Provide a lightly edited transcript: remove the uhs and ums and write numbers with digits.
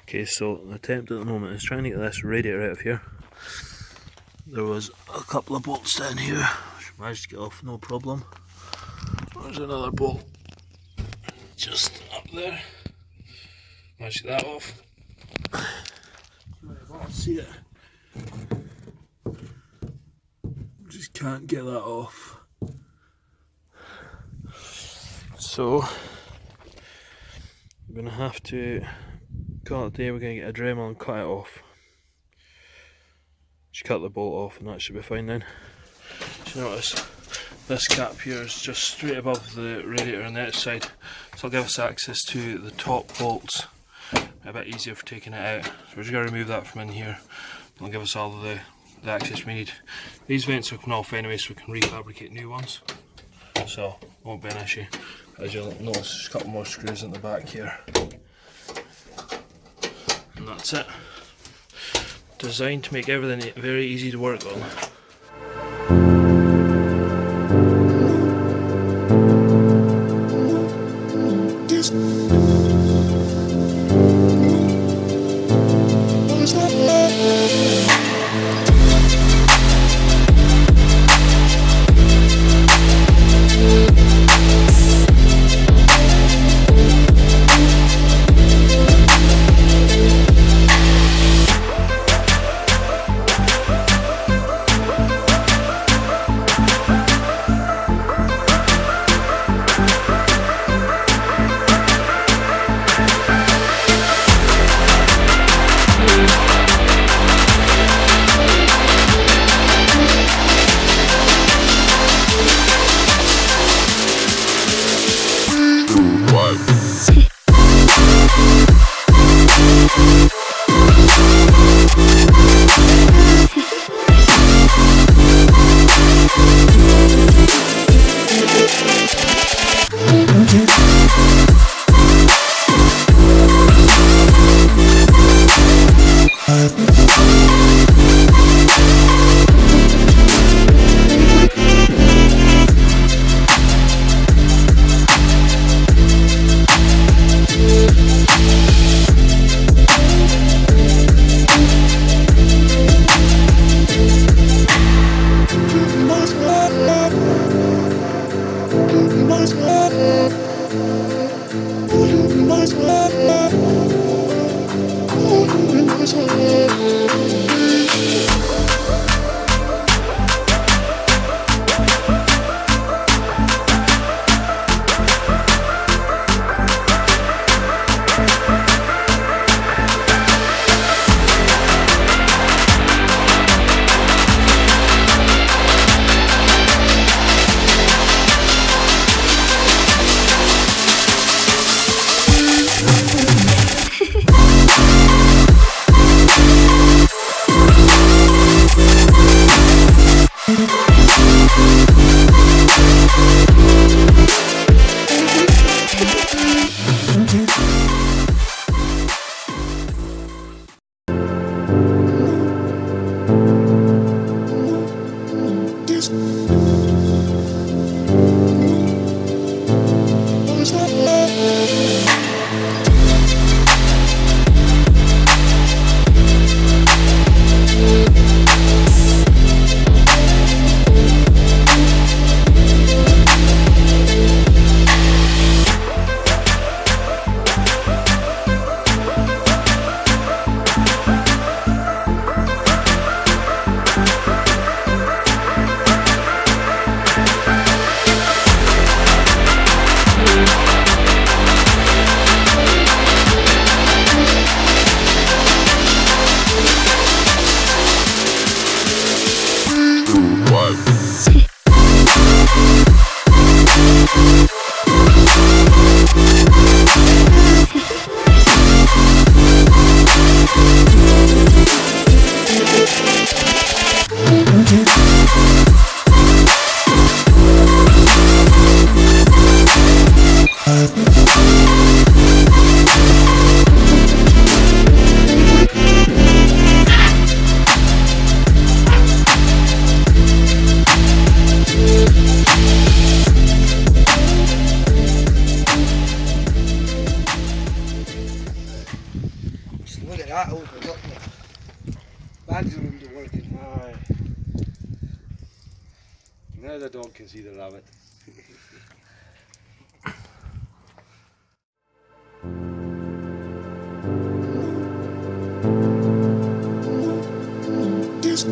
Okay, so the attempt at the moment is trying to get this radiator out of here. There was a couple of bolts down here, which I managed to get off no problem. There's another bolt just up there. Managed to get that off. I'll see it. Just can't get that off. So I'm gonna have to call it a day. We're gonna get a Dremel and cut it off. Just cut the bolt off and that should be fine then. So notice this cap here is just straight above the radiator on the outside, so it'll give us access to the top bolts. A bit easier for taking it out. So we're just going to remove that from in here. It'll give us all the access we need. These vents are coming off anyway, so we can refabricate new ones. So won't be an issue. As you'll notice, there's a couple more screws in the back here. And that's it. Designed to make everything very easy to work on. Angela isn't working. Aye. Now the dog can see the rabbit. This